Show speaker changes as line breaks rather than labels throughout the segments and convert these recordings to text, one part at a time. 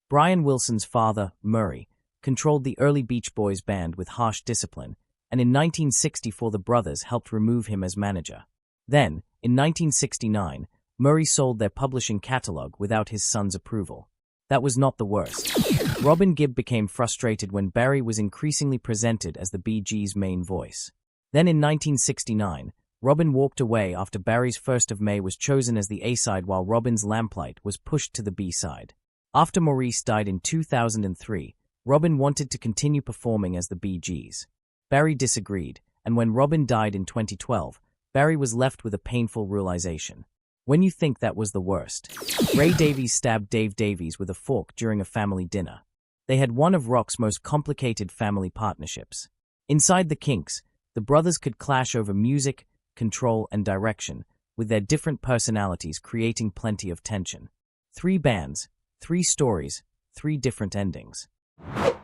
Brian Wilson's father, Murry, controlled the early Beach Boys band with harsh discipline, and in 1964 the brothers helped remove him as manager. Then, in 1969, Murry sold their publishing catalog without his son's approval. That was not the worst. Robin Gibb became frustrated when Barry was increasingly presented as the Bee Gees' main voice. Then in 1969, Robin walked away after Barry's First of May was chosen as the A-side while Robin's Lamplight was pushed to the B-side. After Maurice died in 2003, Robin wanted to continue performing as the Bee Gees. Barry disagreed, and when Robin died in 2012, Barry was left with a painful realization. When you think that was the worst. Ray Davies stabbed Dave Davies with a fork during a family dinner. They had one of rock's most complicated family partnerships. Inside the Kinks, the brothers could clash over music, control, and direction, with their different personalities creating plenty of tension. 3 bands, 3 stories, 3 different endings. I'm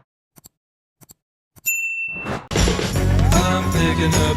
picking up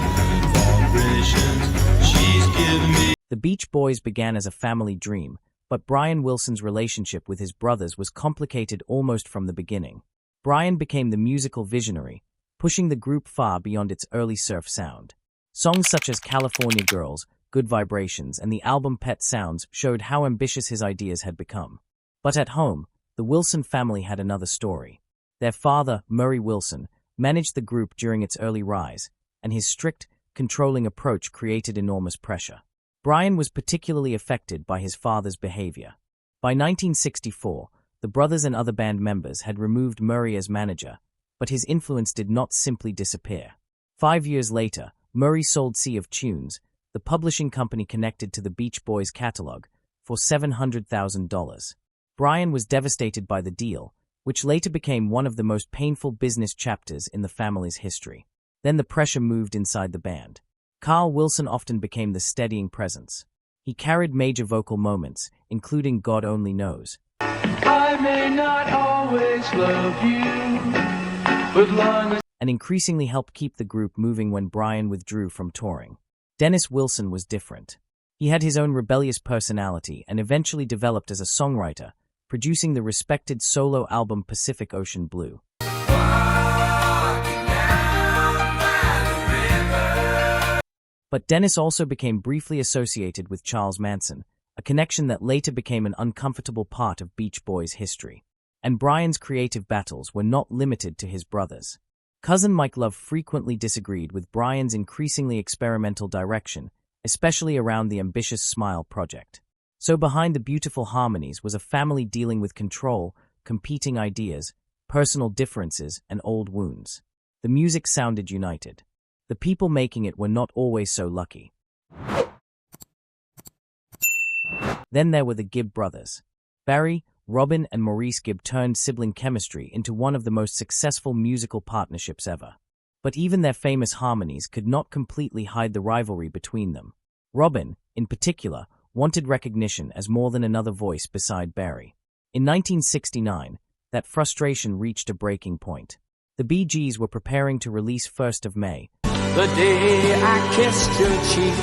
vibrations. She's giving me. The Beach Boys began as a family dream, but Brian Wilson's relationship with his brothers was complicated almost from the beginning. Brian became the musical visionary, pushing the group far beyond its early surf sound. Songs such as California Girls, Good Vibrations, and the album Pet Sounds showed how ambitious his ideas had become. But at home, the Wilson family had another story. Their father, Murry Wilson, managed the group during its early rise, and his strict, controlling approach created enormous pressure. Brian was particularly affected by his father's behavior. By 1964, the brothers and other band members had removed Murry as manager, but his influence did not simply disappear. 5 years later, Murry sold Sea of Tunes, the publishing company connected to the Beach Boys catalog, for $700,000. Brian was devastated by the deal, which later became one of the most painful business chapters in the family's history. Then the pressure moved inside the band. Carl Wilson often became the steadying presence. He carried major vocal moments, including God Only Knows. I may not always love you, but long as... and increasingly helped keep the group moving when Brian withdrew from touring. Dennis Wilson was different. He had his own rebellious personality and eventually developed as a songwriter, producing the respected solo album Pacific Ocean Blue. But Dennis also became briefly associated with Charles Manson, a connection that later became an uncomfortable part of Beach Boys' history. And Brian's creative battles were not limited to his brothers. Cousin Mike Love frequently disagreed with Brian's increasingly experimental direction, especially around the ambitious Smile project. So behind the beautiful harmonies was a family dealing with control, competing ideas, personal differences, and old wounds. The music sounded united. The people making it were not always so lucky. Then there were the Gibb brothers. Barry, Robin, and Maurice Gibb turned sibling chemistry into one of the most successful musical partnerships ever. But even their famous harmonies could not completely hide the rivalry between them. Robin, in particular, wanted recognition as more than another voice beside Barry. In 1969, that frustration reached a breaking point. The Bee Gees were preparing to release First of May, the day I kissed your cheek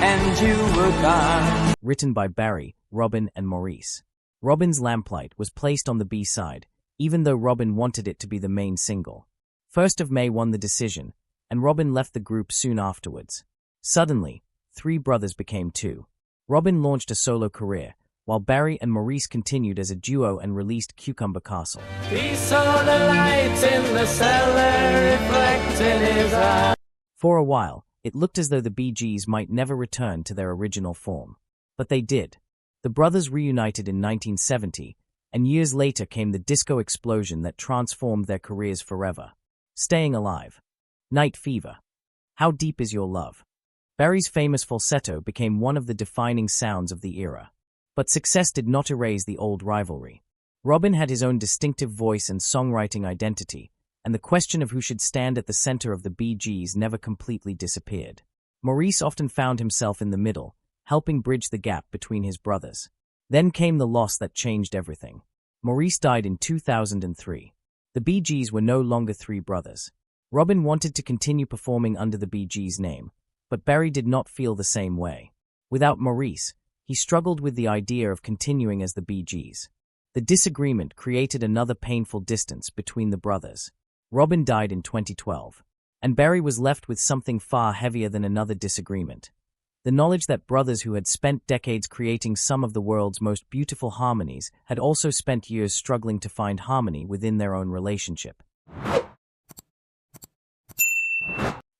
and you were gone, written by Barry, Robin, and Maurice. Robin's Lamplight was placed on the B-side, even though Robin wanted it to be the main single. First of May won the decision, and Robin left the group soon afterwards. Suddenly, 3 brothers became 2. Robin launched a solo career, while Barry and Maurice continued as a duo and released Cucumber Castle. He saw the light in the cellar reflected his eye. For a while, it looked as though the Bee Gees might never return to their original form. But they did. The brothers reunited in 1970, and years later came the disco explosion that transformed their careers forever. Staying Alive. Night Fever. How Deep Is Your Love? Barry's famous falsetto became one of the defining sounds of the era. But success did not erase the old rivalry. Robin had his own distinctive voice and songwriting identity, and the question of who should stand at the center of the Bee Gees never completely disappeared. Maurice often found himself in the middle, helping bridge the gap between his brothers. Then came the loss that changed everything. Maurice died in 2003. The Bee Gees were no longer 3 brothers. Robin wanted to continue performing under the Bee Gees name, but Barry did not feel the same way. Without Maurice, he struggled with the idea of continuing as the Bee Gees. The disagreement created another painful distance between the brothers. Robin died in 2012, and Barry was left with something far heavier than another disagreement. The knowledge that brothers who had spent decades creating some of the world's most beautiful harmonies had also spent years struggling to find harmony within their own relationship.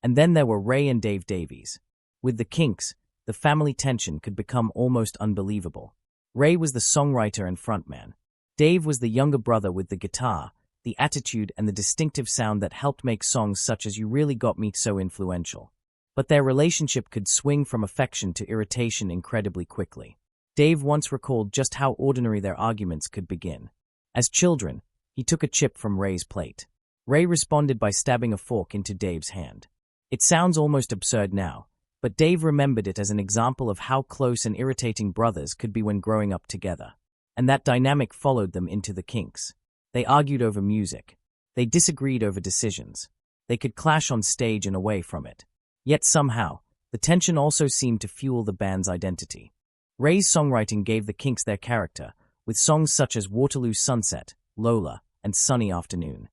And then there were Ray and Dave Davies. With the Kinks, the family tension could become almost unbelievable. Ray was the songwriter and frontman. Dave was the younger brother with the guitar, the attitude and the distinctive sound that helped make songs such as You Really Got Me so influential. But their relationship could swing from affection to irritation incredibly quickly. Dave once recalled just how ordinary their arguments could begin. As children, he took a chip from Ray's plate. Ray responded by stabbing a fork into Dave's hand. It sounds almost absurd now, but Dave remembered it as an example of how close and irritating brothers could be when growing up together. And that dynamic followed them into the Kinks. They argued over music. They disagreed over decisions. They could clash on stage and away from it. Yet somehow, the tension also seemed to fuel the band's identity. Ray's songwriting gave the Kinks their character, with songs such as Waterloo Sunset, Lola, and Sunny Afternoon.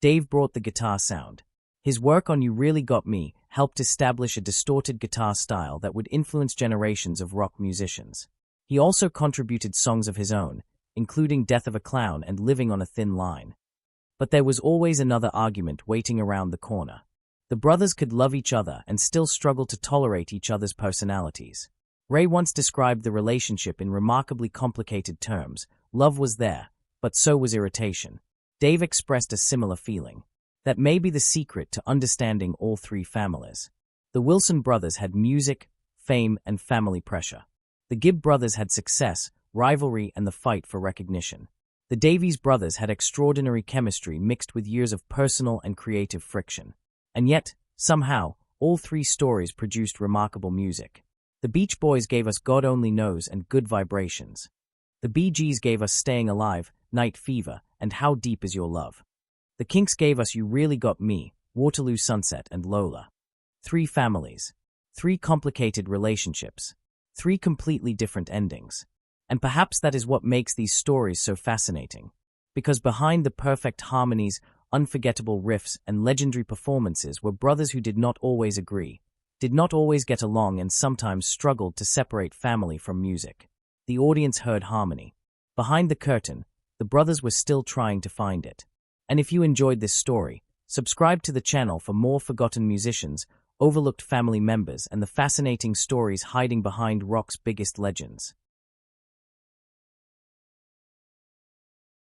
Dave brought the guitar sound. His work on You Really Got Me helped establish a distorted guitar style that would influence generations of rock musicians. He also contributed songs of his own, including Death of a Clown and Living on a Thin Line. But there was always another argument waiting around the corner. The brothers could love each other and still struggle to tolerate each other's personalities. Ray once described the relationship in remarkably complicated terms. Love was there, but so was irritation. Dave expressed a similar feeling. That may be the secret to understanding all three families. The Wilson brothers had music, fame, and family pressure. The Gibb brothers had success, rivalry, and the fight for recognition. The Davies brothers had extraordinary chemistry mixed with years of personal and creative friction. And yet, somehow, all three stories produced remarkable music. The Beach Boys gave us God Only Knows and Good Vibrations. The Bee Gees gave us Staying Alive, Night Fever, and How Deep Is Your Love. The Kinks gave us You Really Got Me, Waterloo Sunset, and Lola. Three families. Three complicated relationships. Three completely different endings. And perhaps that is what makes these stories so fascinating. Because behind the perfect harmonies, unforgettable riffs, and legendary performances were brothers who did not always agree, did not always get along, and sometimes struggled to separate family from music. The audience heard harmony. Behind the curtain, the brothers were still trying to find it. And if you enjoyed this story, subscribe to the channel for more forgotten musicians, overlooked family members, and the fascinating stories hiding behind rock's biggest legends.